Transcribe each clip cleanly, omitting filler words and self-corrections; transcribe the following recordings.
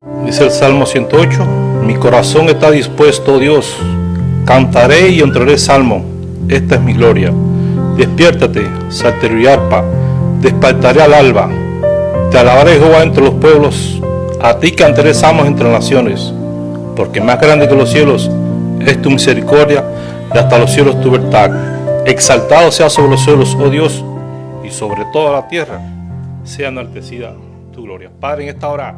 Dice el Salmo 108, mi corazón está dispuesto, oh Dios, cantaré y entonaré salmo, esta es mi gloria. Despiértate, salterio y arpa, despertaré al alba, te alabaré, Jehová, entre los pueblos, a ti cantaré salmos entre las naciones, porque más grande que los cielos es tu misericordia, y hasta los cielos tu verdad. Exaltado sea sobre los cielos, oh Dios, y sobre toda la tierra sea enaltecida tu gloria. Padre, en esta hora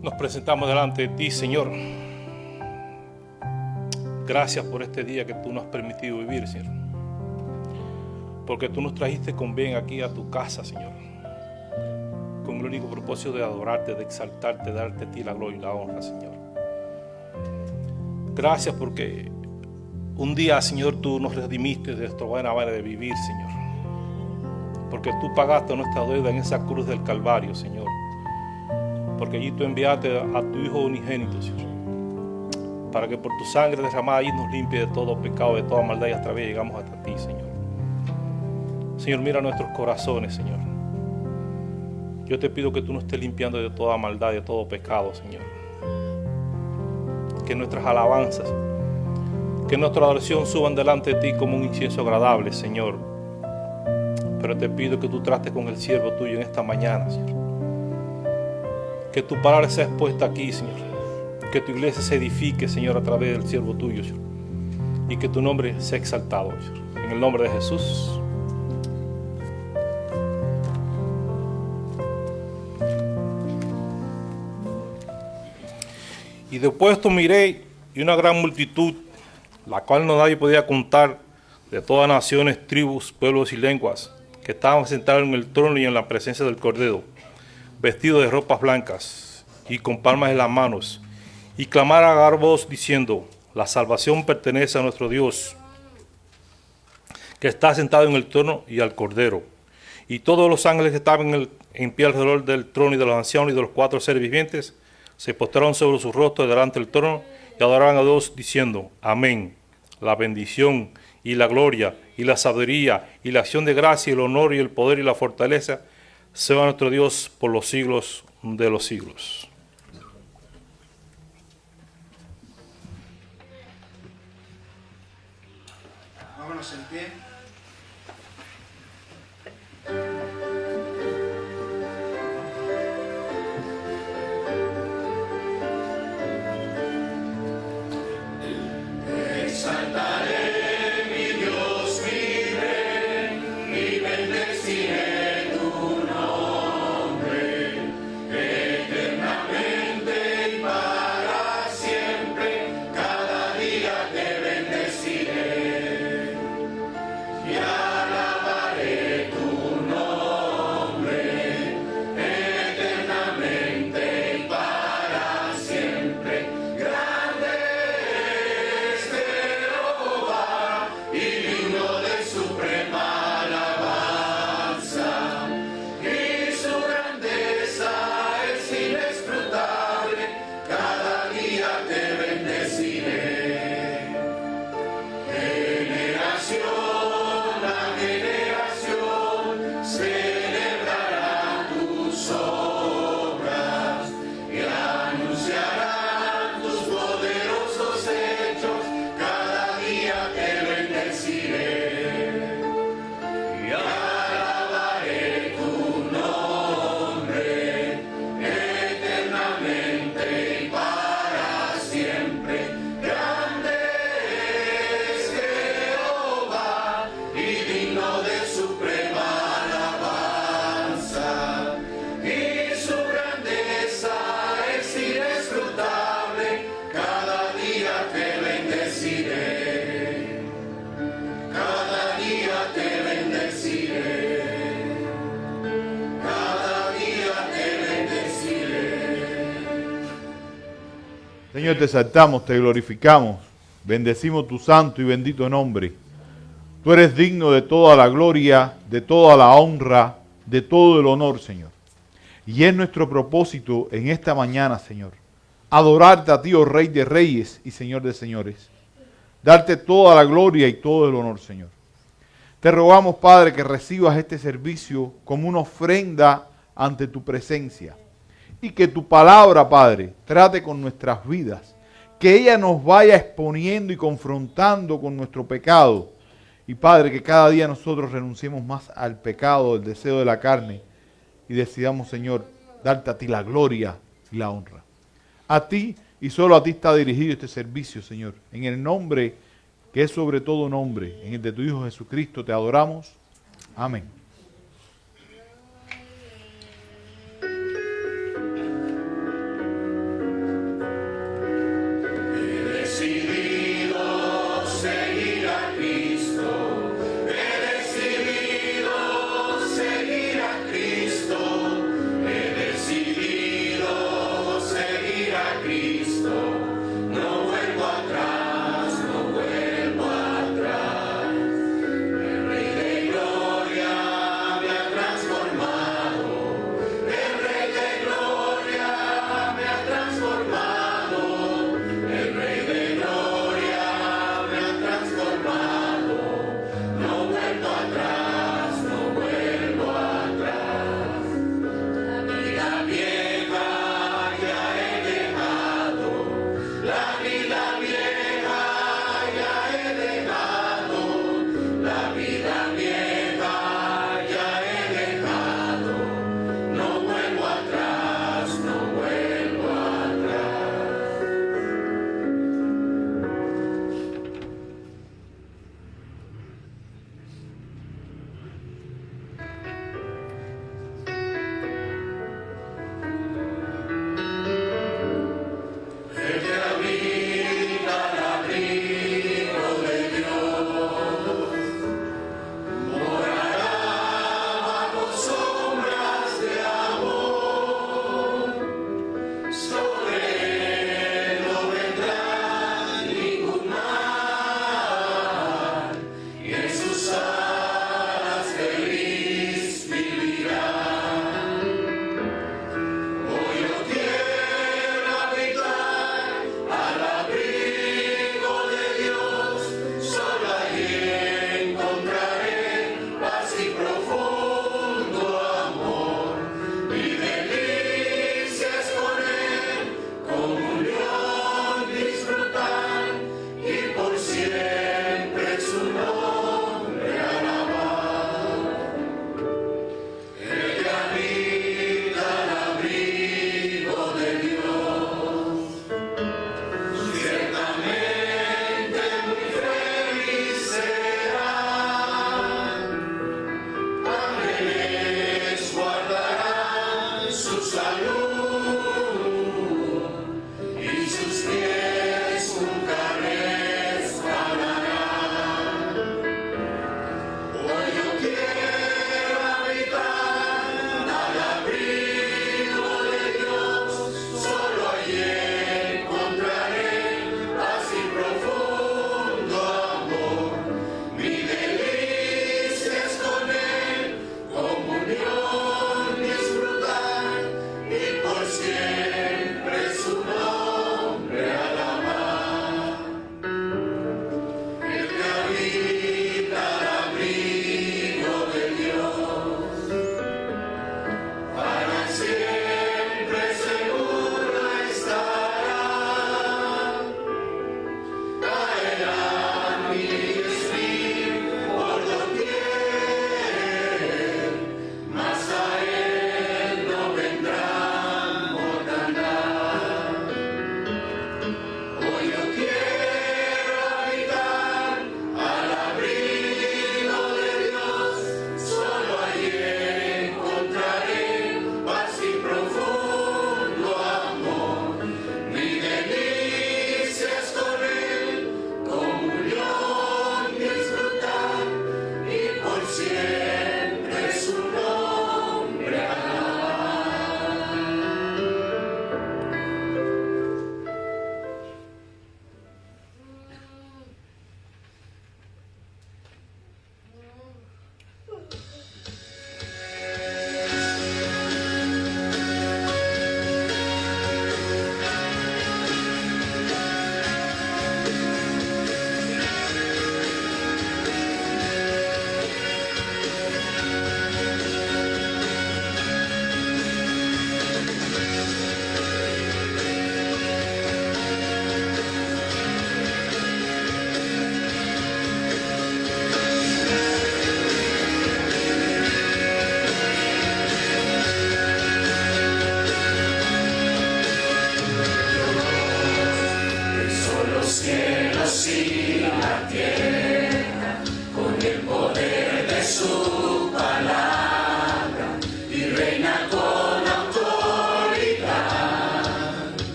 nos presentamos delante de ti, Señor. Gracias por este día que tú nos has permitido vivir, Señor. Porque tú nos trajiste con bien aquí a tu casa, Señor. Con el único propósito de adorarte, de exaltarte, de darte a ti la gloria y la honra, Señor. Gracias porque un día, Señor, tú nos redimiste de esta buena manera de vivir, Señor. Porque tú pagaste nuestra deuda en esa cruz del Calvario, Señor. Porque allí tú enviaste a tu Hijo unigénito, Señor, para que por tu sangre derramada allí nos limpie de todo pecado, de toda maldad, y hasta vez llegamos hasta ti, Señor. Señor, mira nuestros corazones, Señor. Yo te pido que tú nos estés limpiando de toda maldad, de todo pecado, Señor. Que nuestras alabanzas, que nuestra adoración suban delante de ti como un incienso agradable, Señor. Pero te pido que tú trates con el siervo tuyo en esta mañana, Señor. Que tu palabra sea expuesta aquí, Señor. Que tu iglesia se edifique, Señor, a través del siervo tuyo, Señor. Y que tu nombre sea exaltado, Señor. En el nombre de Jesús. Y después esto miré, y una gran multitud, la cual no nadie podía contar, de todas naciones, tribus, pueblos y lenguas, que estaban sentados en el trono y en la presencia del Cordero, vestidos de ropas blancas y con palmas en las manos, y clamar a gran voz diciendo, la salvación pertenece a nuestro Dios, que está sentado en el trono y al Cordero. Y todos los ángeles que estaban en pie alrededor del trono y de los ancianos y de los cuatro seres vivientes, se postraron sobre sus rostros delante del trono y adoraban a Dios diciendo, amén. La bendición y la gloria y la sabiduría y la acción de gracia y el honor y el poder y la fortaleza sea nuestro Dios por los siglos de los siglos. Vámonos en pie. Señor, te exaltamos, te glorificamos, bendecimos tu santo y bendito nombre. Tú eres digno de toda la gloria, de toda la honra, de todo el honor, Señor. Y es nuestro propósito en esta mañana, Señor, adorarte a ti, oh Rey de Reyes y Señor de Señores. Darte toda la gloria y todo el honor, Señor. Te rogamos, Padre, que recibas este servicio como una ofrenda ante tu presencia. y que tu palabra, Padre, trate con nuestras vidas. Que ella nos vaya exponiendo y confrontando con nuestro pecado. Y Padre, que cada día nosotros renunciemos más al pecado, al deseo de la carne y decidamos, Señor, darte a ti la gloria y la honra. A ti y solo a ti está dirigido este servicio, Señor. En el nombre que es sobre todo nombre, en el de tu Hijo Jesucristo, te adoramos. Amén. Gloria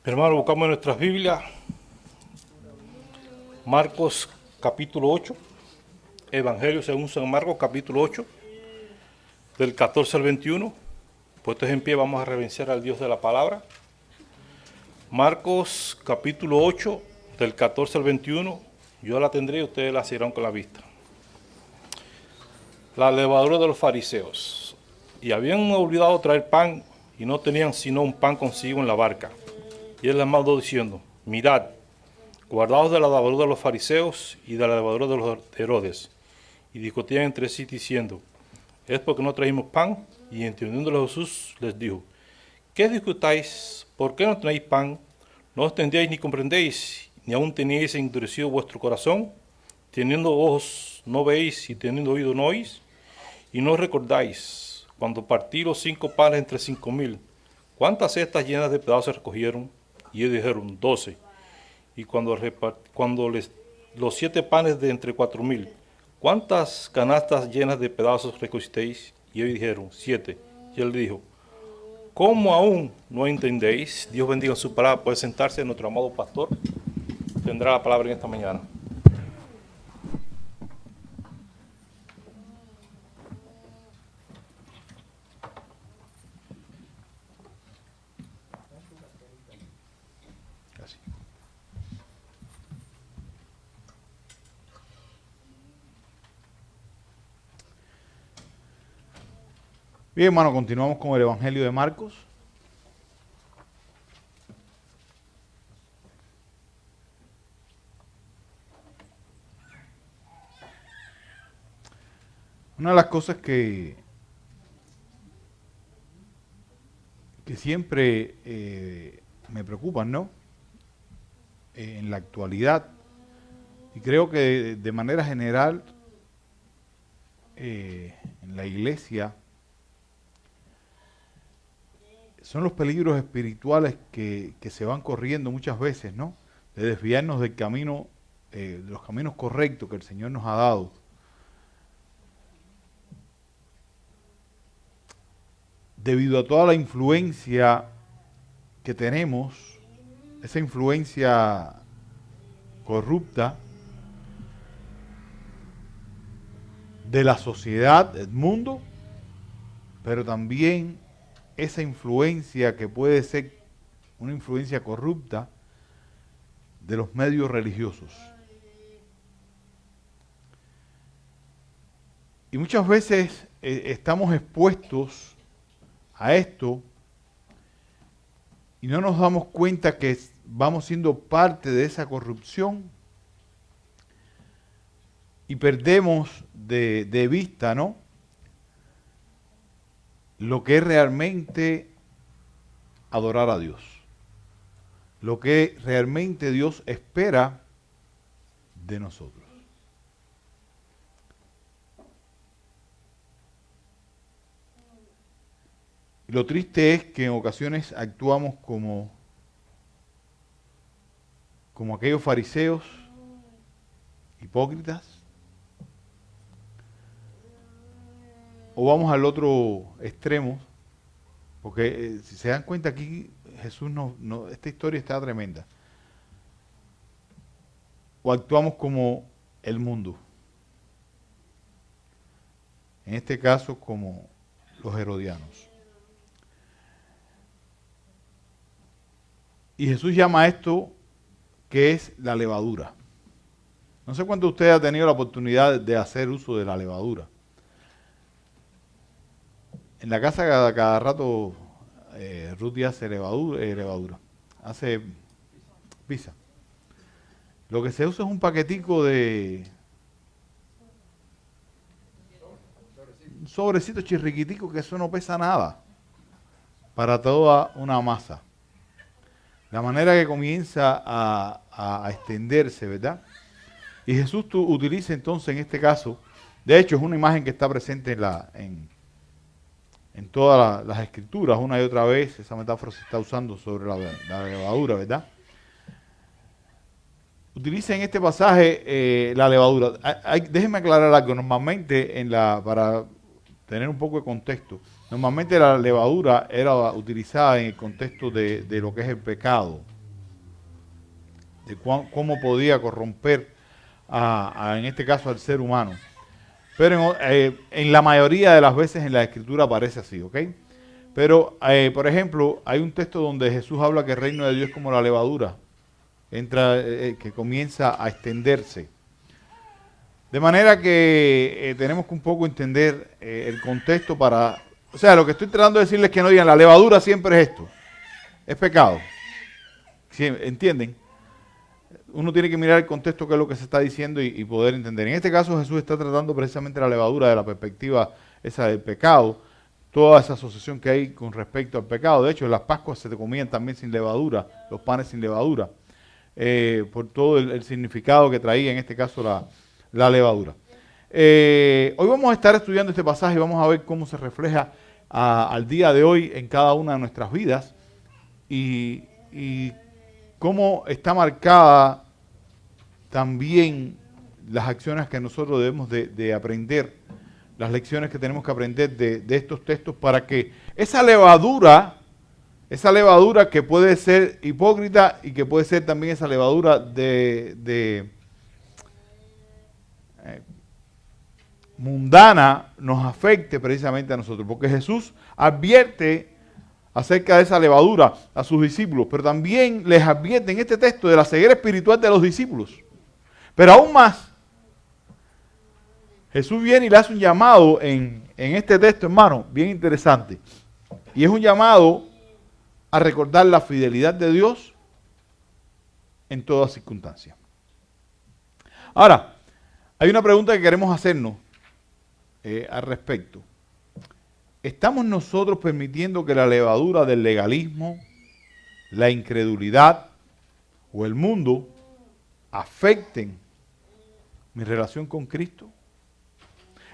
Hermano, buscamos en nuestras Biblias Marcos capítulo 8, Evangelio según San Marcos capítulo 8, del 14 al 21. Puestos en pie, vamos a reverenciar al Dios de la palabra. Marcos capítulo 8, del 14 al 21. Yo la tendré y ustedes la seguirán con la vista. La levadura de los fariseos. Y habían olvidado traer pan y no tenían sino un pan consigo en la barca. Y él les mandó diciendo, mirad, guardaos de la levadura de los fariseos y de la levadura de los Herodes. Y discutían entre sí diciendo, es porque no trajimos pan. Y entendiéndolo Jesús les dijo, ¿qué discutáis? ¿Por qué no tenéis pan? ¿No entendéis ni comprendéis? ¿Ni aún tenéis endurecido vuestro corazón? Teniendo ojos no veis y teniendo oído no oís. Y no recordáis, cuando partí los 5 panes entre 5,000, ¿cuántas cestas llenas de pedazos recogieron? Y ellos dijeron, 12. Y cuando los 7 panes de entre 4,000, ¿cuántas canastas llenas de pedazos recogisteis? Y ellos dijeron, 7. Y él dijo, ¿cómo aún no entendéis? Dios bendiga su palabra. Puede sentarse nuestro amado pastor. Tendrá la palabra en esta mañana. Bien, hermano, continuamos con el Evangelio de Marcos. Una de las cosas que siempre me preocupan, ¿no? En la actualidad, y creo que de manera general en la iglesia, son los peligros espirituales que se van corriendo muchas veces, ¿no? De desviarnos del camino, de los caminos correctos que el Señor nos ha dado. Debido a toda la influencia que tenemos, esa influencia corrupta de la sociedad, del mundo, pero también esa influencia que puede ser una influencia corrupta de los medios religiosos. Y muchas veces estamos expuestos a esto y no nos damos cuenta que vamos siendo parte de esa corrupción y perdemos de vista, ¿no?, lo que es realmente adorar a Dios, lo que realmente Dios espera de nosotros. Y lo triste es que en ocasiones actuamos como aquellos fariseos hipócritas, o vamos al otro extremo, porque si se dan cuenta aquí Jesús esta historia está tremenda. O actuamos como el mundo, en este caso como los herodianos. Y Jesús llama a esto que es la levadura. No sé cuánto usted ha tenido la oportunidad de hacer uso de la levadura. En la casa cada rato Ruthie hace levadura, hace pizza. Lo que se usa es un paquetico de un sobrecito chirriquitico, que eso no pesa nada para toda una masa. La manera que comienza a extenderse, ¿verdad? Y Jesús utiliza entonces en este caso, de hecho es una imagen que está presente en todas las escrituras, una y otra vez, esa metáfora se está usando sobre la levadura, ¿verdad? Utiliza en este pasaje la levadura. Déjenme aclarar algo. Normalmente, para tener un poco de contexto, normalmente la levadura era utilizada en el contexto de lo que es el pecado, de cómo podía corromper en este caso al ser humano. Pero en la mayoría de las veces en la escritura aparece así, ¿ok? Pero, por ejemplo, hay un texto donde Jesús habla que el reino de Dios es como la levadura, que comienza a extenderse. De manera que tenemos que un poco entender el contexto para... O sea, lo que estoy tratando de decirles es que no digan, la levadura siempre es esto. Es pecado. ¿Sí? ¿Entienden? Uno tiene que mirar el contexto, qué es lo que se está diciendo y poder entender. En este caso Jesús está tratando precisamente la levadura de la perspectiva esa del pecado, toda esa asociación que hay con respecto al pecado. De hecho, en las Pascuas se comían también sin levadura, los panes sin levadura, por todo el significado que traía en este caso la levadura. Hoy vamos a estar estudiando este pasaje y vamos a ver cómo se refleja al día de hoy en cada una de nuestras vidas y cómo está marcada también las acciones que nosotros debemos de aprender, las lecciones que tenemos que aprender de estos textos para que esa levadura que puede ser hipócrita y que puede ser también esa levadura mundana nos afecte precisamente a nosotros, porque Jesús advierte acerca de esa levadura a sus discípulos, pero también les advierte en este texto de la ceguera espiritual de los discípulos. Pero aún más, Jesús viene y le hace un llamado en este texto, hermano, bien interesante. Y es un llamado a recordar la fidelidad de Dios en toda circunstancia. Ahora, hay una pregunta que queremos hacernos al respecto. ¿Estamos nosotros permitiendo que la levadura del legalismo, la incredulidad o el mundo afecten mi relación con Cristo?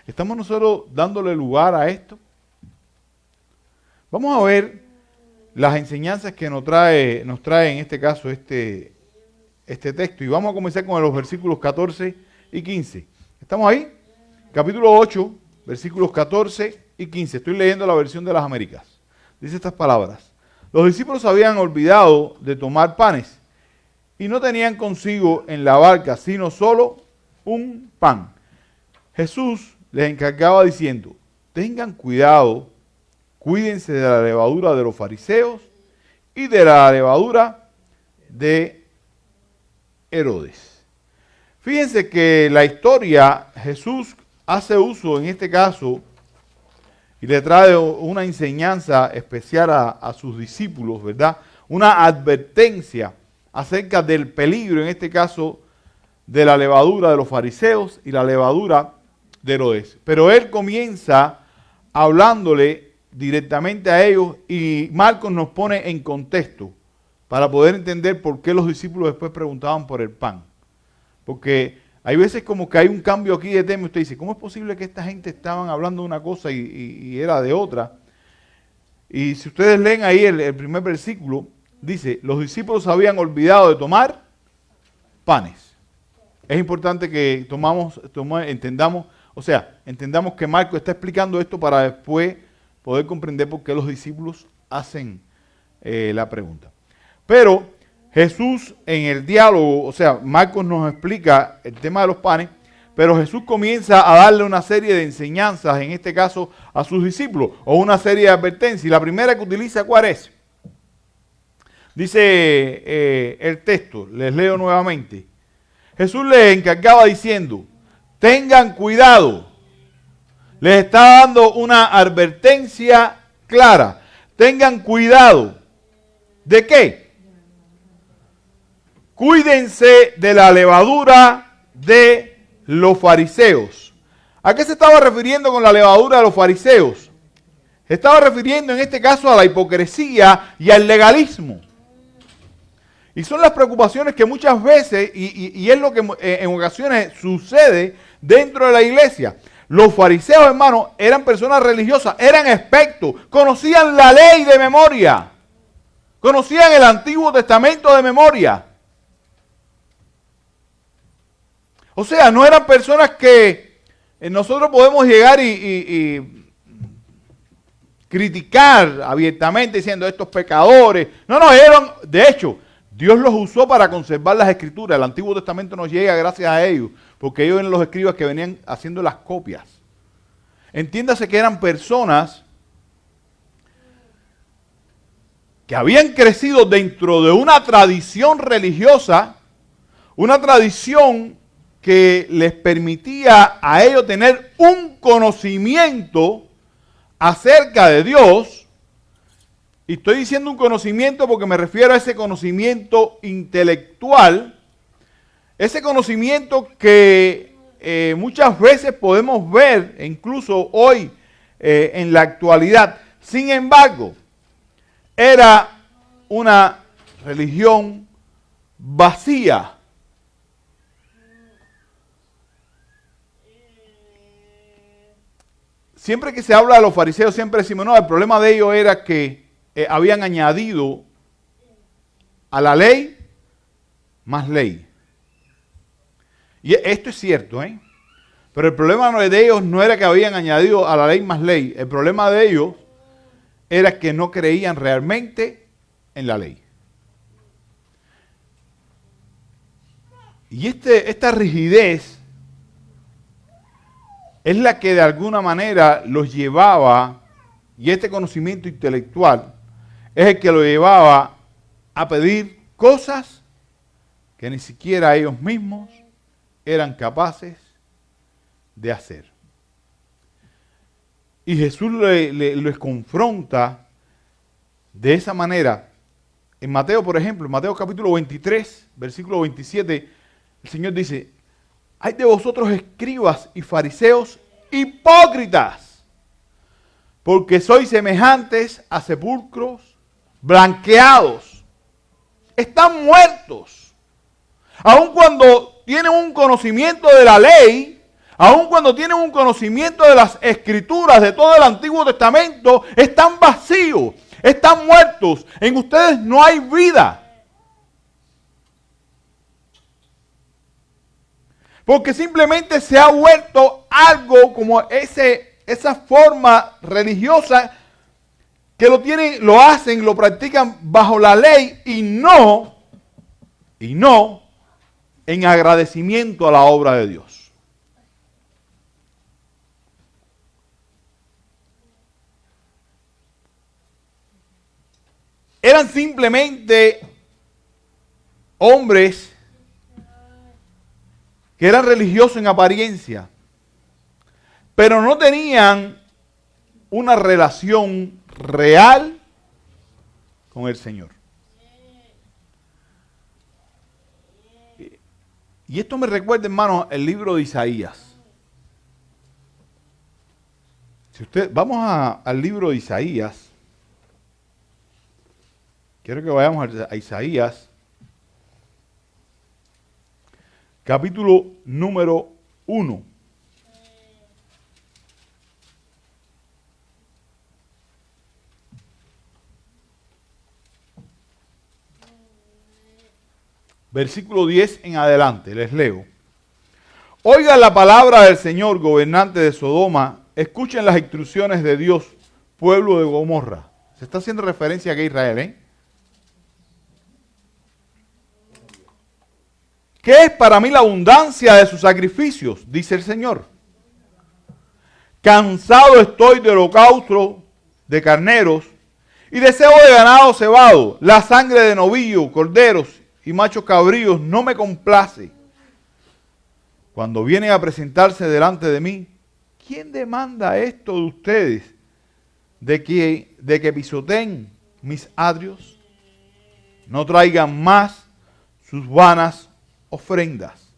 ¿Estamos nosotros dándole lugar a esto? Vamos a ver las enseñanzas que nos trae en este caso este texto. Y vamos a comenzar con los versículos 14 y 15. ¿Estamos ahí? Capítulo 8, versículos 14 y 15. Estoy leyendo la versión de las Américas. Dice estas palabras. Los discípulos habían olvidado de tomar panes y no tenían consigo en la barca sino solo un pan. Jesús les encargaba diciendo, tengan cuidado, cuídense de la levadura de los fariseos y de la levadura de Herodes. Fíjense que la historia, Jesús hace uso en este caso y le trae una enseñanza especial a sus discípulos, ¿verdad? Una advertencia acerca del peligro, en este caso, de la levadura de los fariseos y la levadura de Herodes. Pero él comienza hablándole directamente a ellos y Marcos nos pone en contexto para poder entender por qué los discípulos después preguntaban por el pan. Porque hay veces como que hay un cambio aquí de tema y usted dice, ¿cómo es posible que esta gente estaban hablando de una cosa y era de otra? Y si ustedes leen ahí el primer versículo, dice, los discípulos habían olvidado de tomar panes. Es importante que entendamos que Marcos está explicando esto para después poder comprender por qué los discípulos hacen la pregunta. Pero Jesús en el diálogo, o sea, Marcos nos explica el tema de los panes, pero Jesús comienza a darle una serie de enseñanzas, en este caso a sus discípulos, o una serie de advertencias. Y la primera que utiliza, ¿cuál es? Dice el texto, les leo nuevamente. Jesús les encargaba diciendo, tengan cuidado. Les está dando una advertencia clara. Tengan cuidado. ¿De qué? Cuídense de la levadura de los fariseos. ¿A qué se estaba refiriendo con la levadura de los fariseos? Se estaba refiriendo en este caso a la hipocresía y al legalismo. Y son las preocupaciones que muchas veces, y es lo que en ocasiones sucede dentro de la iglesia. Los fariseos, hermanos, eran personas religiosas, eran expertos, conocían la ley de memoria, conocían el Antiguo Testamento de memoria. O sea, no eran personas que nosotros podemos llegar y criticar abiertamente diciendo estos pecadores. No, de hecho, Dios los usó para conservar las escrituras. El Antiguo Testamento nos llega gracias a ellos, porque ellos eran los escribas que venían haciendo las copias. Entiéndase que eran personas que habían crecido dentro de una tradición religiosa, una tradición que les permitía a ellos tener un conocimiento acerca de Dios. Y estoy diciendo un conocimiento porque me refiero a ese conocimiento intelectual, ese conocimiento que muchas veces podemos ver, incluso hoy en la actualidad. Sin embargo, era una religión vacía. Siempre que se habla de los fariseos, siempre decimos, no, el problema de ellos era que habían añadido a la ley más ley. Y esto es cierto, ¿eh? Pero el problema de ellos no era que habían añadido a la ley más ley. El problema de ellos era que no creían realmente en la ley. Y esta rigidez es la que de alguna manera los llevaba, y este conocimiento intelectual es el que lo llevaba a pedir cosas que ni siquiera ellos mismos eran capaces de hacer. Y Jesús les confronta de esa manera. En Mateo, por ejemplo, en Mateo capítulo 23, versículo 27, el Señor dice: hay de vosotros escribas y fariseos hipócritas, porque sois semejantes a sepulcros blanqueados. Están muertos. Aun cuando tienen un conocimiento de la ley, aun cuando tienen un conocimiento de las escrituras, de todo el Antiguo Testamento, están vacíos, están muertos. En ustedes no hay vida. Porque simplemente se ha vuelto algo como esa forma religiosa que lo hacen, lo practican bajo la ley y no en agradecimiento a la obra de Dios. Eran simplemente hombres que eran religiosos en apariencia, pero no tenían una relación real con el Señor. Y esto me recuerda, hermano, el libro de Isaías. Vamos al libro de Isaías. Quiero que vayamos a Isaías. Capítulo número 1. Versículo 10 en adelante, les leo. Oigan la palabra del Señor, gobernante de Sodoma. Escuchen las instrucciones de Dios, pueblo de Gomorra. Se está haciendo referencia aquí a Israel, ¿eh? ¿Qué es para mí la abundancia de sus sacrificios? Dice el Señor. Cansado estoy de holocausto de carneros y deseo de ganado cebado. La sangre de novillos, corderos y machos cabríos no me complace. Cuando vienen a presentarse delante de mí, ¿quién demanda esto de ustedes? De que pisoteen mis atrios. No traigan más sus vanas ofrendas.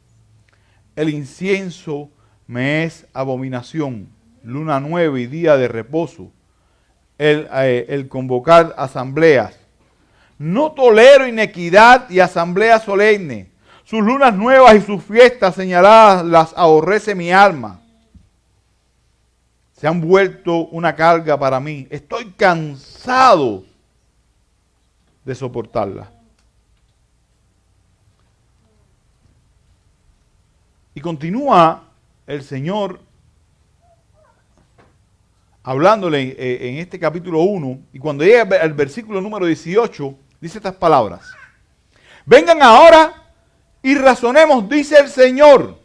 El incienso me es abominación, luna nueva y día de reposo, el convocar asambleas. No tolero inequidad y asamblea solemne. Sus lunas nuevas y sus fiestas señaladas las aborrece mi alma. Se han vuelto una carga para mí. Estoy cansado de soportarlas. Y continúa el Señor hablándole en este capítulo 1, y cuando llega al versículo número 18, dice estas palabras. Vengan ahora y razonemos, dice el Señor.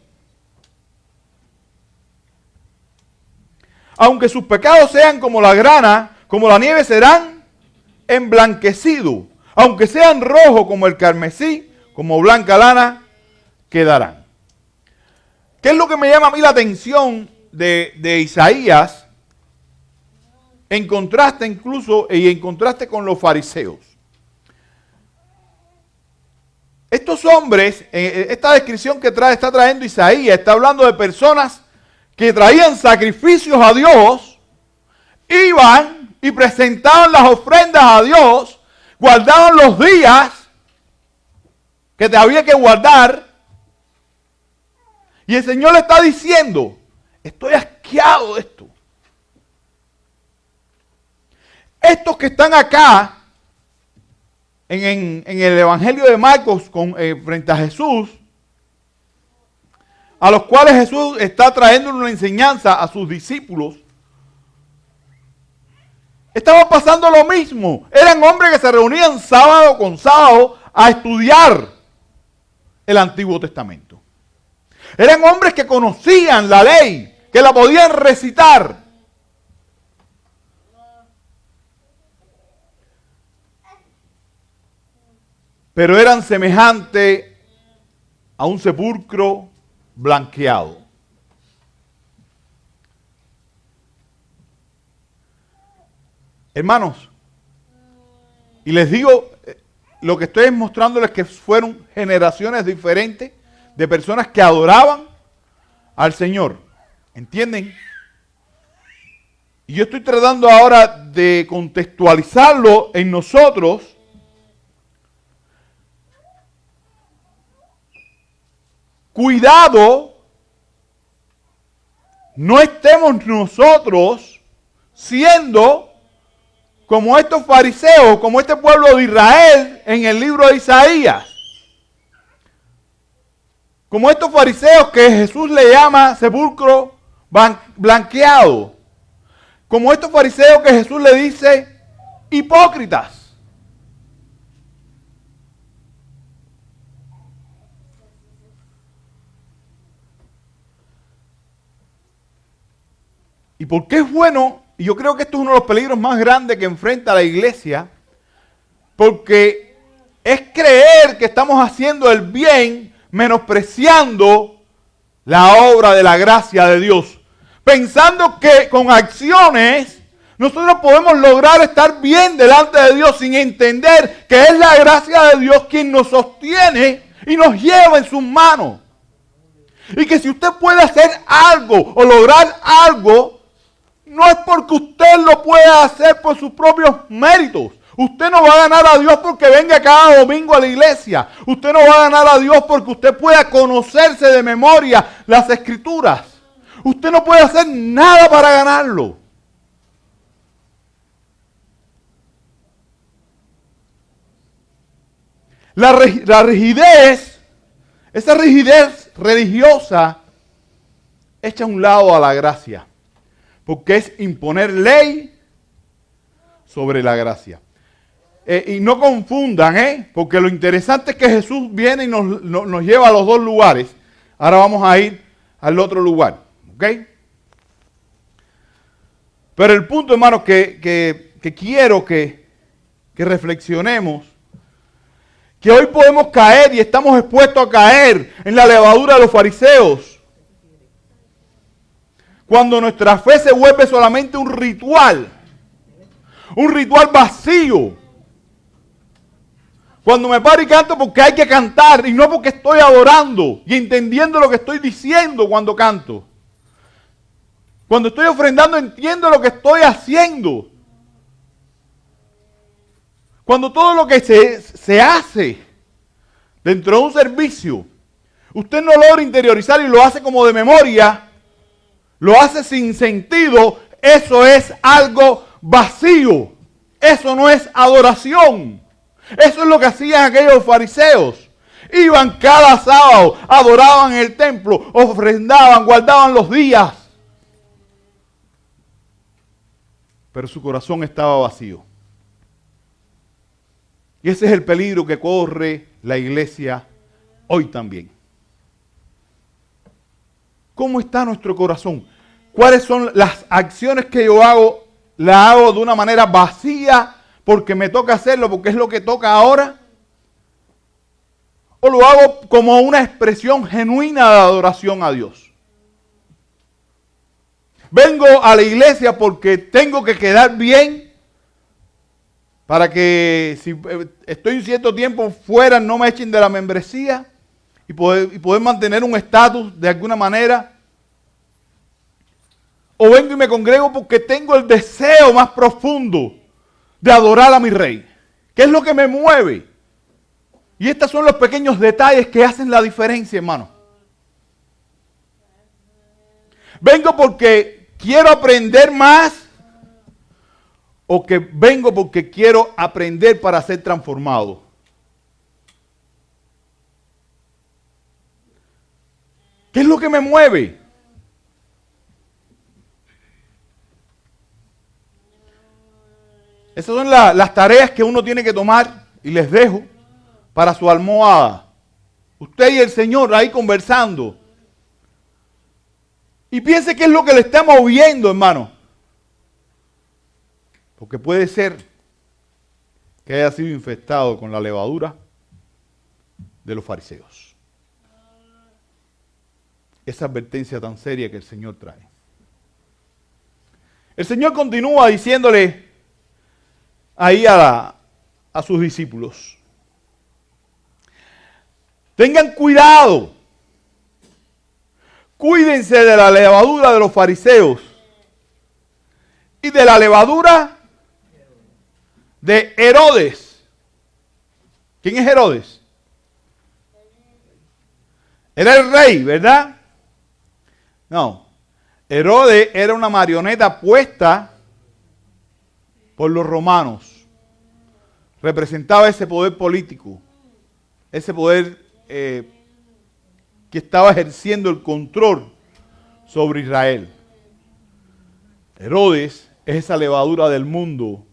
Aunque sus pecados sean como la grana, como la nieve serán emblanquecidos. Aunque sean rojos como el carmesí, como blanca lana, quedarán. ¿Qué es lo que me llama a mí la atención de Isaías? En contraste incluso, y en contraste con los fariseos. Estos hombres, esta descripción que está trayendo Isaías, está hablando de personas que traían sacrificios a Dios, iban y presentaban las ofrendas a Dios, guardaban los días que te había que guardar, y el Señor le está diciendo, estoy asqueado de esto. Estos que están acá, en el Evangelio de Marcos frente a Jesús, a los cuales Jesús está trayendo una enseñanza a sus discípulos, estaban pasando lo mismo. Eran hombres que se reunían sábado con sábado a estudiar el Antiguo Testamento. Eran hombres que conocían la ley, que la podían recitar. Pero eran semejantes a un sepulcro blanqueado. Hermanos, y les digo, lo que estoy mostrándoles que fueron generaciones diferentes de personas que adoraban al Señor. ¿Entienden? Y yo estoy tratando ahora de contextualizarlo en nosotros. Cuidado, no estemos nosotros siendo como estos fariseos, como este pueblo de Israel en el libro de Isaías. Como estos fariseos que Jesús le llama sepulcro blanqueado. Como estos fariseos que Jesús le dice hipócritas. ¿Y por qué es bueno? Y yo creo que esto es uno de los peligros más grandes que enfrenta la iglesia, porque es creer que estamos haciendo el bien menospreciando la obra de la gracia de Dios, pensando que con acciones nosotros podemos lograr estar bien delante de Dios sin entender que es la gracia de Dios quien nos sostiene y nos lleva en sus manos. Y que si usted puede hacer algo o lograr algo, no es porque usted lo pueda hacer por sus propios méritos. Usted no va a ganar a Dios porque venga cada domingo a la iglesia. Usted no va a ganar a Dios porque usted pueda conocerse de memoria las Escrituras. Usted no puede hacer nada para ganarlo. La rigidez, esa rigidez religiosa, echa a un lado a la gracia. Porque es imponer ley sobre la gracia. Y no confundan, porque lo interesante es que Jesús viene y nos lleva a los dos lugares. Ahora vamos a ir al otro lugar. ¿Ok? Pero el punto, hermanos, que quiero que reflexionemos, que hoy podemos caer y estamos expuestos a caer en la levadura de los fariseos. Cuando nuestra fe se vuelve solamente un ritual vacío. Cuando me paro y canto porque hay que cantar y no porque estoy adorando y entendiendo lo que estoy diciendo cuando canto. Cuando estoy ofrendando entiendo lo que estoy haciendo. Cuando todo lo que se hace dentro de un servicio, usted no logra interiorizar y lo hace como de memoria, lo hace sin sentido, eso es algo vacío. Eso no es adoración. Eso es lo que hacían aquellos fariseos. Iban cada sábado, adoraban en el templo, ofrendaban, guardaban los días. Pero su corazón estaba vacío. Y ese es el peligro que corre la iglesia hoy también. ¿Cómo está nuestro corazón? ¿Cuáles son las acciones que yo hago? ¿Las hago de una manera vacía porque me toca hacerlo, porque es lo que toca ahora? ¿O lo hago como una expresión genuina de adoración a Dios? Vengo a la iglesia porque tengo que quedar bien para que si estoy un cierto tiempo fuera no me echen de la membresía y poder mantener un estatus de alguna manera. O vengo y me congrego porque tengo el deseo más profundo de adorar a mi Rey. ¿Qué es lo que me mueve? Y estos son los pequeños detalles que hacen la diferencia, hermano. Vengo porque quiero aprender más o que vengo porque quiero aprender para ser transformado. ¿Qué es lo que me mueve? Esas son las tareas que uno tiene que tomar y les dejo para su almohada. Usted y el Señor ahí conversando. Y piense qué es lo que le está moviendo, hermano. Porque puede ser que haya sido infectado con la levadura de los fariseos. Esa advertencia tan seria que el Señor trae. El Señor continúa diciéndole ahí a sus discípulos: tengan cuidado, cuídense de la levadura de los fariseos y de la levadura de Herodes. ¿Quién es Herodes? Era el rey, ¿verdad? No, Herodes era una marioneta puesta por los romanos. Representaba ese poder político, ese poder que estaba ejerciendo el control sobre Israel. Herodes es esa levadura del mundo.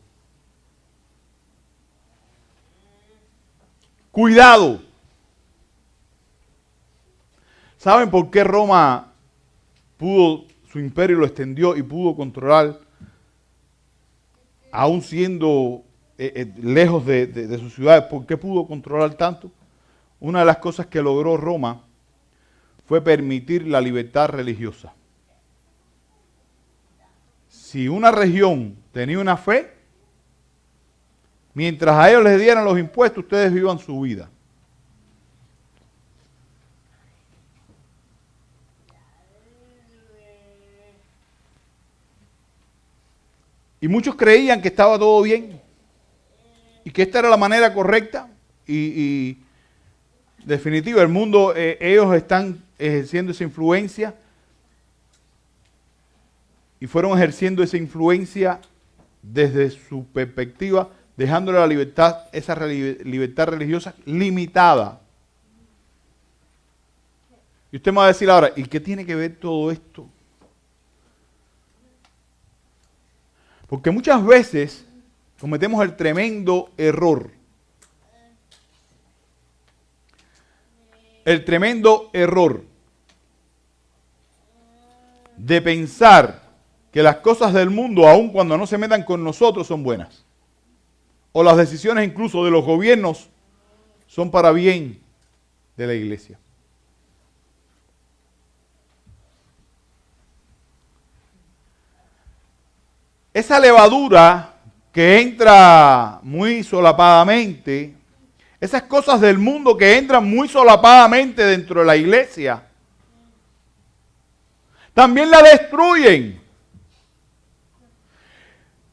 Cuidado. ¿Saben por qué Roma su imperio lo extendió y pudo controlar, aún siendo lejos de sus ciudades? ¿Por qué pudo controlar tanto? Una de las cosas que logró Roma fue permitir la libertad religiosa. Si una región tenía una fe, mientras a ellos les dieran los impuestos, ustedes vivan su vida. Y muchos creían que estaba todo bien y que esta era la manera correcta y definitivo, el mundo, ellos están ejerciendo esa influencia y fueron ejerciendo esa influencia desde su perspectiva, dejándole la libertad, esa libertad religiosa limitada. Y usted me va a decir ahora, ¿y qué tiene que ver todo esto? Porque muchas veces cometemos el tremendo error. El tremendo error de pensar que las cosas del mundo, aun cuando no se metan con nosotros, son buenas. O las decisiones incluso de los gobiernos son para bien de la iglesia. Esa levadura que entra muy solapadamente, esas cosas del mundo que entran muy solapadamente dentro de la iglesia, también la destruyen.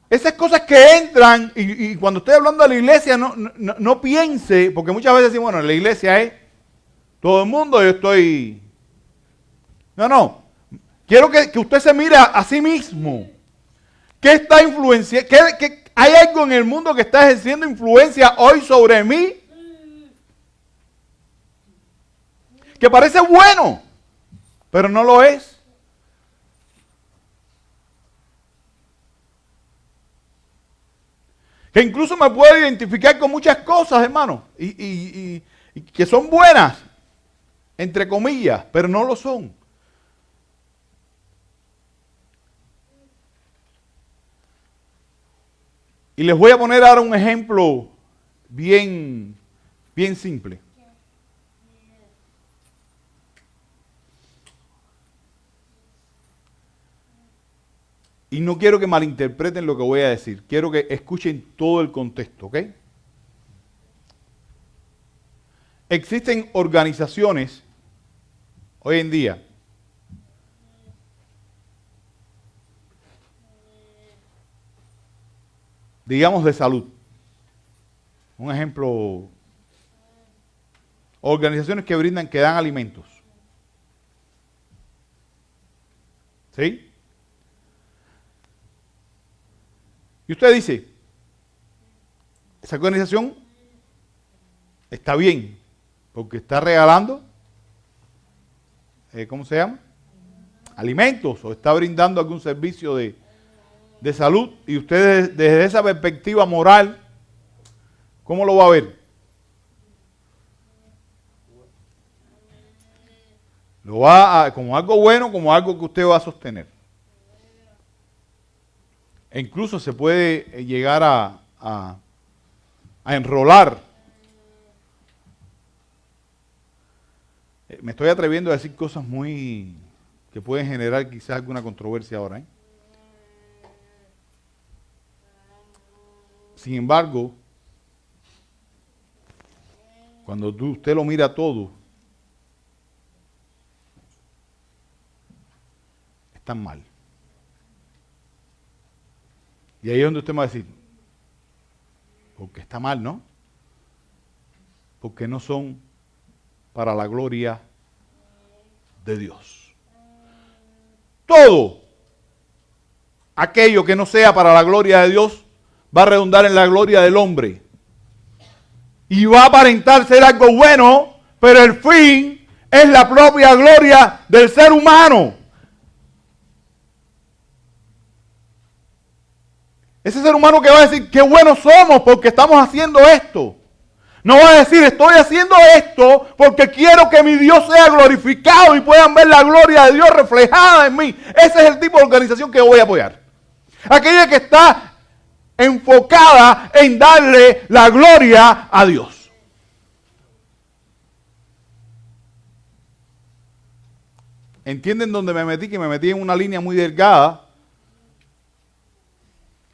Esas cosas que entran, y cuando estoy hablando de la iglesia, no piense, porque muchas veces decimos, bueno, la iglesia es todo el mundo, yo estoy... No. Quiero que usted se mire a sí mismo. ¿Qué está influenciando? ¿Hay algo en el mundo que está ejerciendo influencia hoy sobre mí? Que parece bueno, pero no lo es. Que incluso me puedo identificar con muchas cosas, hermano, y que son buenas, entre comillas, pero no lo son. Y les voy a poner ahora un ejemplo bien simple. Y no quiero que malinterpreten lo que voy a decir. Quiero que escuchen todo el contexto, ¿ok? Existen organizaciones hoy en día digamos de salud. Un ejemplo, organizaciones que dan alimentos. ¿Sí? Y usted dice, esa organización está bien, porque está regalando, ¿cómo se llama? Alimentos, o está brindando algún servicio de salud, y usted desde esa perspectiva moral, ¿cómo lo va a ver? Lo va a, como algo bueno, como algo que usted va a sostener. E incluso se puede llegar a enrolar. Me estoy atreviendo a decir cosas muy que pueden generar quizás alguna controversia ahora, ¿eh? Sin embargo, cuando usted lo mira todo, están mal. Y ahí es donde usted me va a decir, porque está mal, ¿no? Porque no son para la gloria de Dios. Todo aquello que no sea para la gloria de Dios va a redundar en la gloria del hombre. Y va a aparentar ser algo bueno, pero el fin es la propia gloria del ser humano. Ese ser humano que va a decir, qué buenos somos porque estamos haciendo esto. No va a decir, estoy haciendo esto porque quiero que mi Dios sea glorificado y puedan ver la gloria de Dios reflejada en mí. Ese es el tipo de organización que voy a apoyar. Aquella que está enfocada en darle la gloria a Dios. ¿Entienden dónde me metí? Que me metí en una línea muy delgada.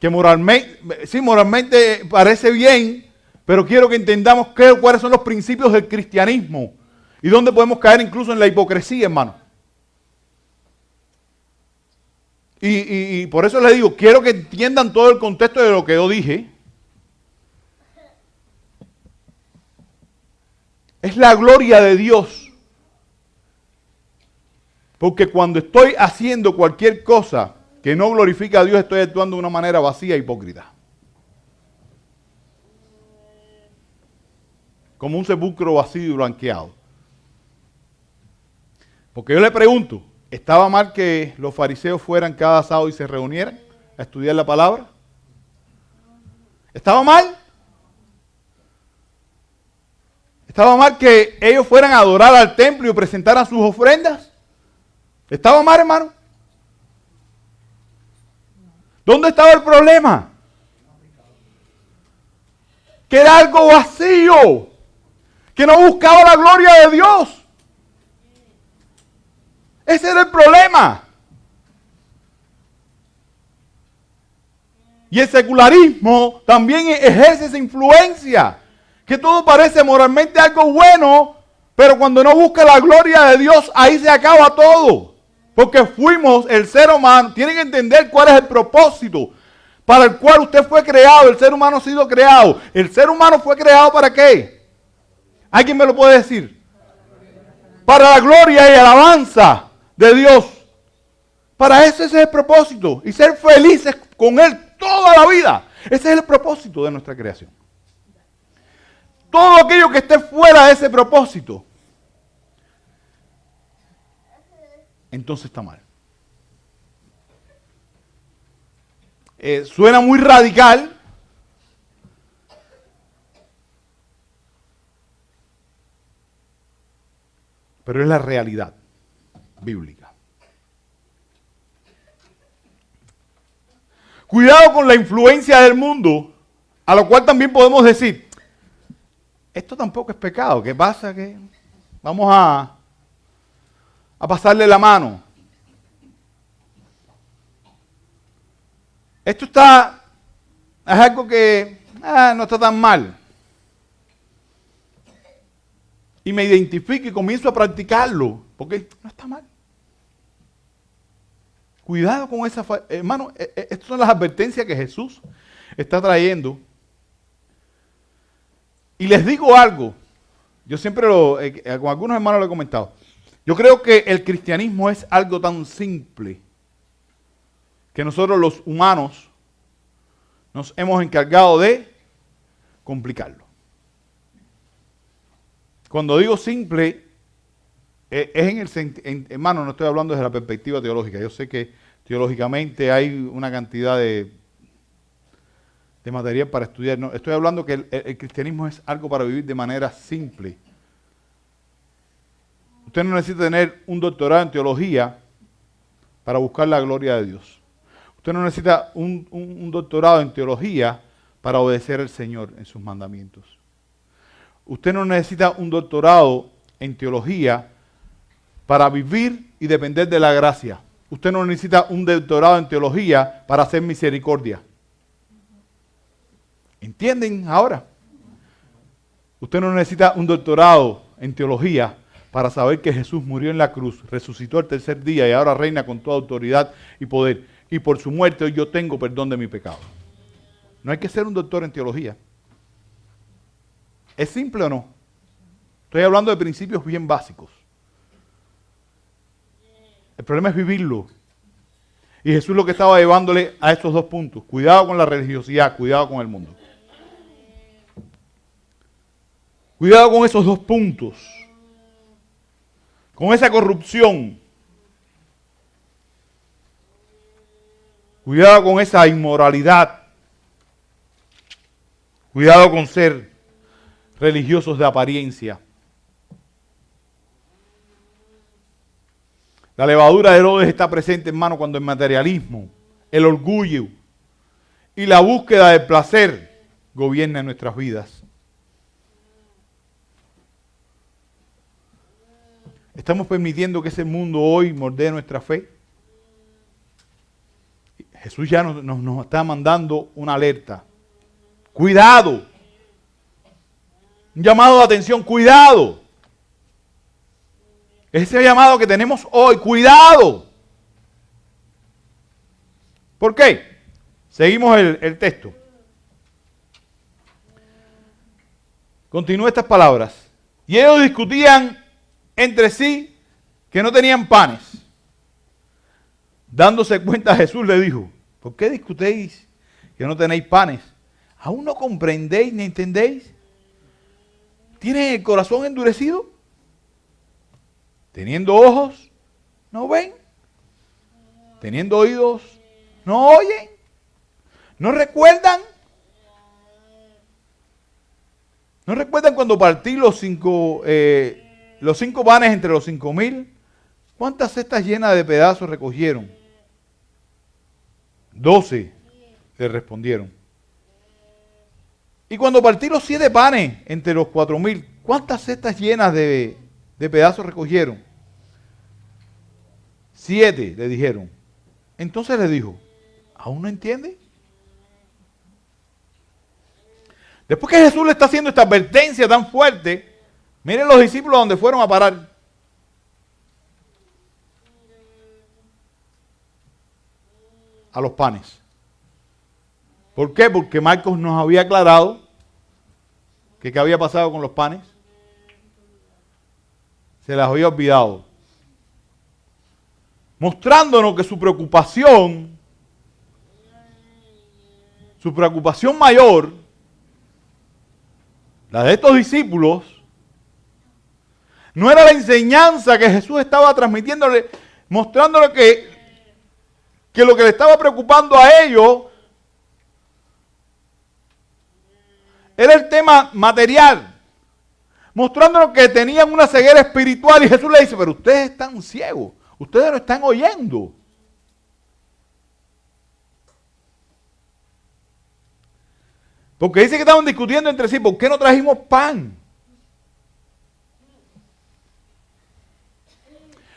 Que moralmente parece bien, pero quiero que entendamos cuáles son los principios del cristianismo y dónde podemos caer incluso en la hipocresía, hermano. Y por eso les digo, quiero que entiendan todo el contexto de lo que yo dije. Es la gloria de Dios. Porque cuando estoy haciendo cualquier cosa que no glorifica a Dios, estoy actuando de una manera vacía e hipócrita. Como un sepulcro vacío y blanqueado. Porque yo le pregunto, ¿estaba mal que los fariseos fueran cada sábado y se reunieran a estudiar la palabra? ¿Estaba mal? ¿Estaba mal que ellos fueran a adorar al templo y presentaran sus ofrendas? ¿Estaba mal, hermano? ¿Dónde estaba el problema? Que era algo vacío, que no buscaba la gloria de Dios. Ese era el problema. Y el secularismo también ejerce esa influencia, que todo parece moralmente algo bueno, pero cuando no busca la gloria de Dios, ahí se acaba todo. Porque fuimos el ser humano, tienen que entender cuál es el propósito para el cual usted fue creado, el ser humano ha sido creado. ¿El ser humano fue creado para qué? ¿Alguien me lo puede decir? Para la gloria y alabanza de Dios. Para eso ese es el propósito. Y ser felices con Él toda la vida. Ese es el propósito de nuestra creación. Todo aquello que esté fuera de ese propósito, entonces está mal. Suena muy radical, pero es la realidad bíblica. Cuidado con la influencia del mundo, a lo cual también podemos decir, esto tampoco es pecado, ¿qué pasa? Que vamos a pasarle la mano. esto es algo que no está tan mal. Y me identifico y comienzo a practicarlo, porque no está mal. Cuidado con esa... Hermano, estas son las advertencias que Jesús está trayendo. Y les digo algo, yo siempre con algunos hermanos lo he comentado. Yo creo que el cristianismo es algo tan simple que nosotros los humanos nos hemos encargado de complicarlo. Cuando digo simple, es en el sentido, hermano, no estoy hablando desde la perspectiva teológica. Yo sé que teológicamente hay una cantidad de material para estudiar. No, estoy hablando que el cristianismo es algo para vivir de manera simple. Usted no necesita tener un doctorado en teología para buscar la gloria de Dios. Usted no necesita un doctorado en teología para obedecer al Señor en sus mandamientos. Usted no necesita un doctorado en teología para vivir y depender de la gracia. Usted no necesita un doctorado en teología para hacer misericordia. ¿Entienden ahora? Usted no necesita un doctorado en teología para saber que Jesús murió en la cruz, resucitó el tercer día y ahora reina con toda autoridad y poder. Y por su muerte hoy yo tengo perdón de mi pecado. No hay que ser un doctor en teología. ¿Es simple o no? Estoy hablando de principios bien básicos. El problema es vivirlo. Y Jesús lo que estaba llevándole a estos dos puntos. Cuidado con la religiosidad, cuidado con el mundo. Cuidado con esos dos puntos. Con esa corrupción. Cuidado con esa inmoralidad. Cuidado con ser religiosos de apariencia. La levadura de Herodes está presente, hermano, cuando el materialismo, el orgullo y la búsqueda del placer gobiernan nuestras vidas. ¿Estamos permitiendo que ese mundo hoy moldee nuestra fe? Jesús ya nos está mandando una alerta. ¡Cuidado! Un llamado de atención, ¡cuidado! Ese llamado que tenemos hoy, ¡cuidado! ¿Por qué? Seguimos el texto. Continúa estas palabras. Y ellos discutían entre sí que no tenían panes. Dándose cuenta, Jesús le dijo, ¿por qué discutéis que no tenéis panes? ¿Aún no comprendéis ni entendéis? ¿Tienen el corazón endurecido? Teniendo ojos, no ven. Teniendo oídos, no oyen. ¿No recuerdan? ¿No recuerdan cuando partí los cinco panes entre los 5,000? ¿Cuántas cestas llenas de pedazos recogieron? 12 le respondieron. Y cuando partí los 7 panes entre los 4,000, ¿cuántas cestas llenas de pedazos recogieron? 7 le dijeron. Entonces le dijo, ¿aún no entiende? Después que Jesús le está haciendo esta advertencia tan fuerte, miren los discípulos donde fueron a parar. A los panes. ¿Por qué? Porque Marcos nos había aclarado que qué había pasado con los panes. Se las había olvidado. Mostrándonos que su preocupación mayor, la de estos discípulos, no era la enseñanza que Jesús estaba transmitiéndole, mostrándole que lo que le estaba preocupando a ellos era el tema material, mostrándonos que tenían una ceguera espiritual, y Jesús le dice, pero ustedes están ciegos, ustedes no están oyendo. Porque dice que estaban discutiendo entre sí, ¿por qué no trajimos pan?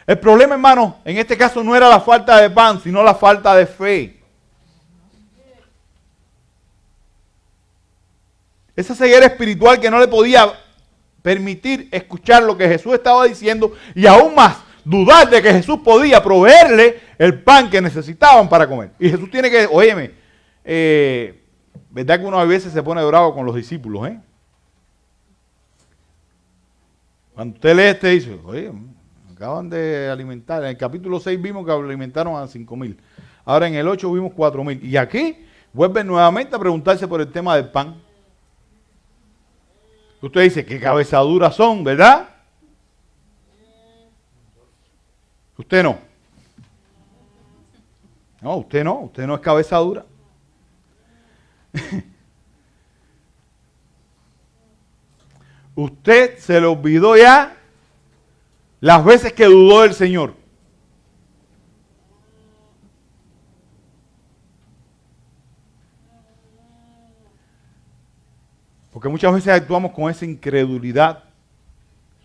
El problema, hermano, en este caso no era la falta de pan, sino la falta de fe. esa ceguera espiritual que no le podía permitir escuchar lo que Jesús estaba diciendo y aún más dudar de que Jesús podía proveerle el pan que necesitaban para comer. Y Jesús tiene que, óyeme, ¿verdad que uno a veces se pone bravo con los discípulos, Cuando usted lee dice, oye, acaban de alimentar. En el capítulo 6 vimos que alimentaron a 5,000. Ahora en el 8 vimos 4,000. Y aquí vuelven nuevamente a preguntarse por el tema del pan. Usted dice, qué cabezaduras son, ¿verdad? Usted no. No, usted no es cabezadura. Usted se le olvidó ya las veces que dudó del Señor. Porque muchas veces actuamos con esa incredulidad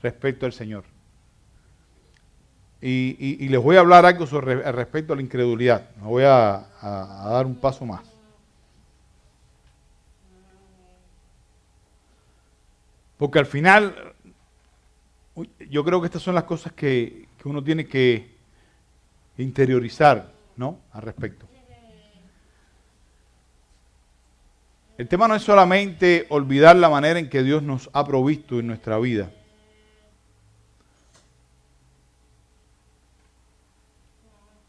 respecto al Señor. Y les voy a hablar algo sobre respecto a la incredulidad. Me voy a dar un paso más. Porque al final, yo creo que estas son las cosas que uno tiene que interiorizar, ¿no? Al respecto. El tema no es solamente olvidar la manera en que Dios nos ha provisto en nuestra vida.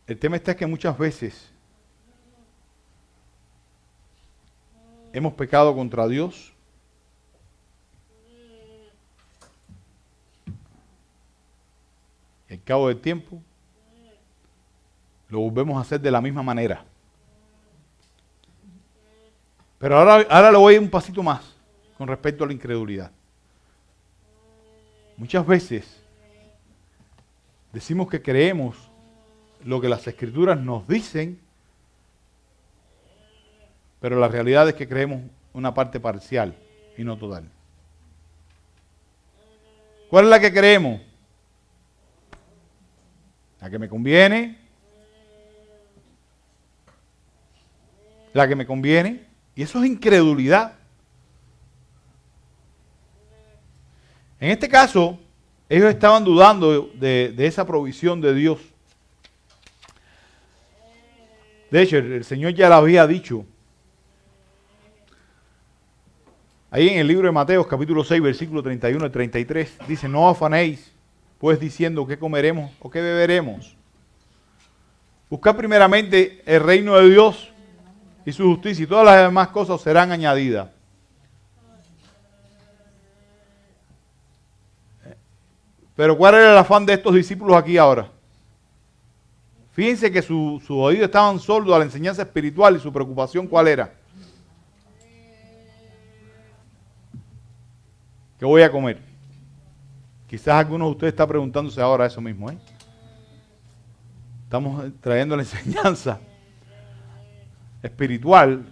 El tema está que muchas veces hemos pecado contra Dios. Y al cabo del tiempo lo volvemos a hacer de la misma manera. Pero ahora le voy a ir un pasito más con respecto a la incredulidad. Muchas veces decimos que creemos lo que las Escrituras nos dicen, pero la realidad es que creemos una parte parcial y no total. ¿Cuál es la que creemos? La que me conviene. La que me conviene. Y eso es incredulidad. En este caso, ellos estaban dudando de esa provisión de Dios. De hecho, el Señor ya lo había dicho. Ahí en el libro de Mateo, capítulo 6, versículo 31 al 33, dice, no afanéis, pues diciendo qué comeremos o qué beberemos. Buscad primeramente el reino de Dios y su justicia, y todas las demás cosas serán añadidas. Pero ¿cuál era el afán de estos discípulos aquí ahora? Fíjense que sus oídos estaban sordos a la enseñanza espiritual y su preocupación, ¿cuál era? ¿Qué voy a comer? Quizás algunos de ustedes están preguntándose ahora eso mismo, Estamos trayendo la enseñanza espiritual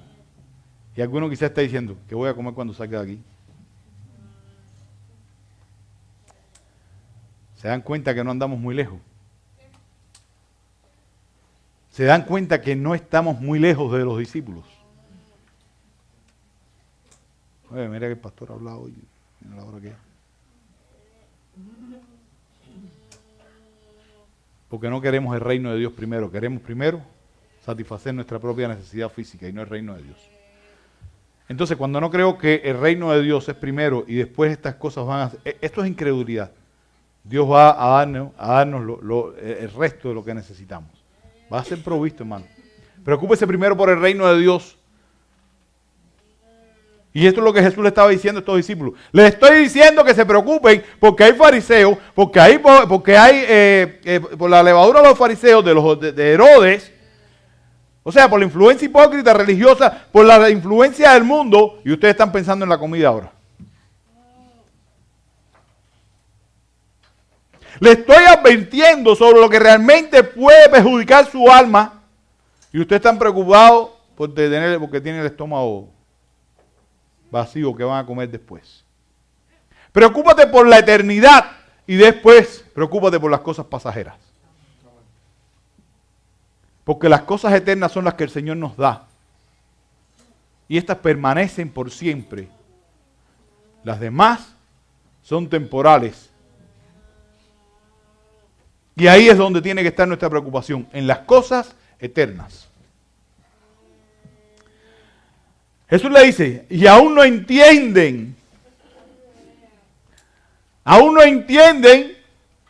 y alguno quizás está diciendo, ¿qué voy a comer cuando salga de aquí? ¿Se dan cuenta que no andamos muy lejos? ¿Se dan cuenta que no estamos muy lejos de los discípulos? Oye, mira que el pastor ha hablado hoy. Mira la hora que es. Porque no queremos el reino de Dios primero. Queremos primero satisfacer nuestra propia necesidad física y no el reino de Dios. Entonces, cuando no creo que el reino de Dios es primero y después estas cosas van a... Esto es incredulidad. Dios va a darnos el resto de lo que necesitamos. Va a ser provisto, hermano. Preocúpese primero por el reino de Dios. Y esto es lo que Jesús le estaba diciendo a estos discípulos. Les estoy diciendo que se preocupen porque hay fariseos, porque hay por la levadura de los fariseos, de Herodes, o sea, por la influencia hipócrita religiosa, por la influencia del mundo, y ustedes están pensando en la comida ahora. Le estoy advirtiendo sobre lo que realmente puede perjudicar su alma, y ustedes están preocupados porque tienen el estómago vacío que van a comer después. Preocúpate por la eternidad y después preocúpate por las cosas pasajeras. Porque las cosas eternas son las que el Señor nos da. Y estas permanecen por siempre Las demás son temporales. Y ahí es donde tiene que estar nuestra preocupación, en las cosas eternas. Jesús le dice, y aún no entienden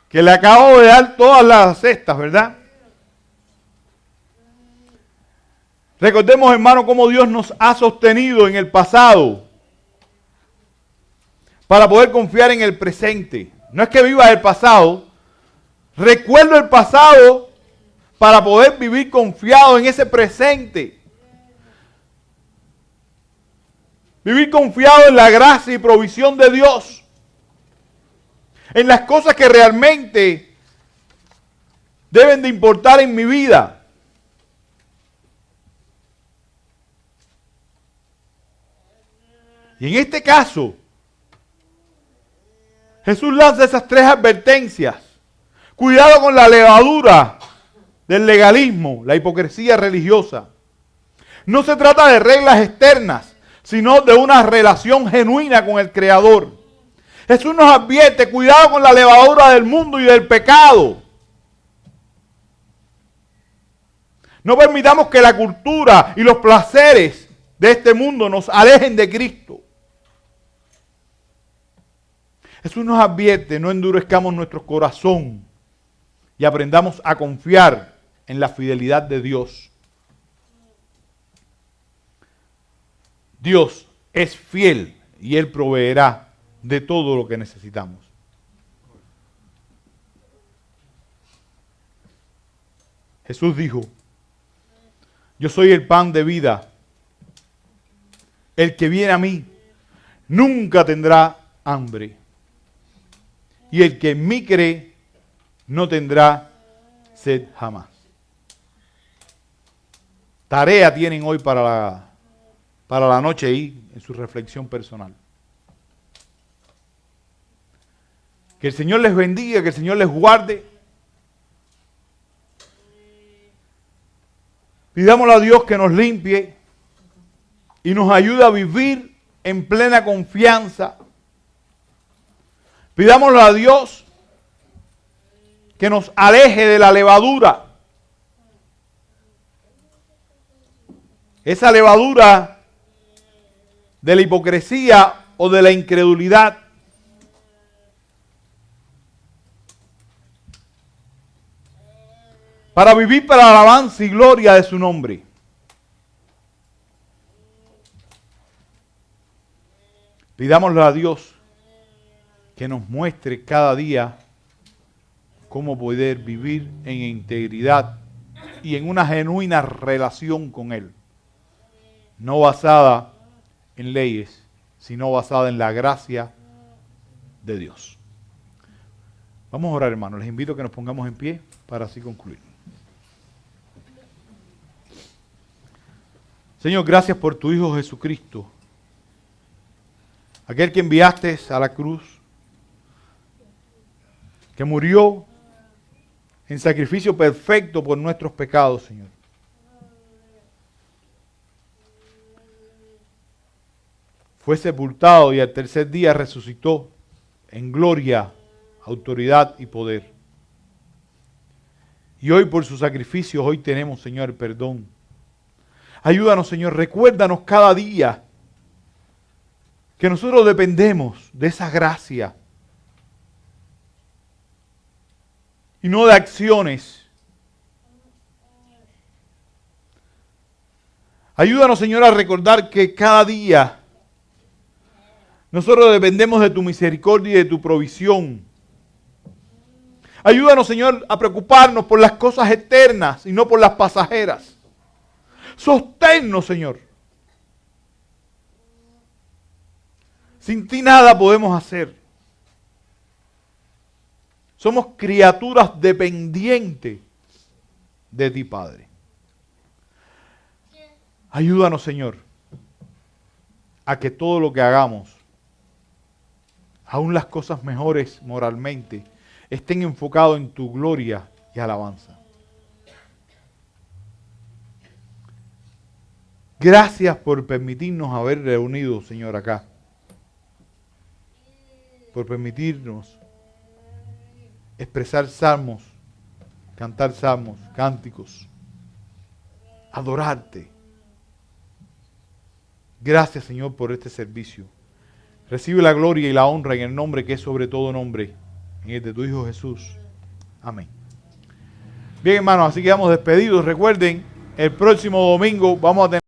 que le acabo de dar todas las cestas, ¿verdad? Recordemos, hermano, cómo Dios nos ha sostenido en el pasado para poder confiar en el presente. No es que viva el pasado, recuerdo el pasado para poder vivir confiado en ese presente. Vivir confiado en la gracia y provisión de Dios. En las cosas que realmente deben de importar en mi vida. Y en este caso, Jesús lanza esas tres advertencias. Cuidado con la levadura del legalismo, la hipocresía religiosa. No se trata de reglas externas, sino de una relación genuina con el Creador. Jesús nos advierte, cuidado con la levadura del mundo y del pecado. No permitamos que la cultura y los placeres de este mundo nos alejen de Cristo. Jesús nos advierte, no endurezcamos nuestro corazón y aprendamos a confiar en la fidelidad de Dios. Dios es fiel y Él proveerá de todo lo que necesitamos. Jesús dijo, yo soy el pan de vida. El que viene a mí nunca tendrá hambre. Y el que en mí cree no tendrá sed jamás. Tarea tienen hoy para la noche y en su reflexión personal. Que el Señor les bendiga, que el Señor les guarde. Pidámosle a Dios que nos limpie y nos ayude a vivir en plena confianza. Pidámosle a Dios que nos aleje de la levadura. Esa levadura de la hipocresía o de la incredulidad. Para vivir para la alabanza y gloria de su nombre. Pidámosle a Dios que nos muestre cada día cómo poder vivir en integridad y en una genuina relación con Él. No basada en leyes, sino basada en la gracia de Dios. Vamos a orar, hermanos. Les invito a que nos pongamos en pie para así concluir. Señor, gracias por tu Hijo Jesucristo, aquel que enviaste a la cruz, que murió en sacrificio perfecto por nuestros pecados, Señor. Fue sepultado y al tercer día resucitó en gloria, autoridad y poder. Y hoy por su sacrificio, hoy tenemos, Señor, perdón. Ayúdanos, Señor, recuérdanos cada día que nosotros dependemos de esa gracia y no de acciones. Ayúdanos, Señor, a recordar que cada día nosotros dependemos de tu misericordia y de tu provisión. Ayúdanos, Señor, a preocuparnos por las cosas eternas y no por las pasajeras. Sosténnos, Señor. Sin ti nada podemos hacer. Somos criaturas dependientes de ti, Padre. Ayúdanos, Señor, a que todo lo que hagamos, aún las cosas mejores moralmente, estén enfocados en tu gloria y alabanza. Gracias por permitirnos haber reunido, Señor, acá. por permitirnos expresar salmos, cantar salmos, cánticos, adorarte. Gracias, Señor, por este servicio. Recibe la gloria y la honra en el nombre que es sobre todo nombre, en el de tu Hijo Jesús. Amén. Bien, hermanos, así quedamos despedidos. Recuerden, el próximo domingo vamos a tener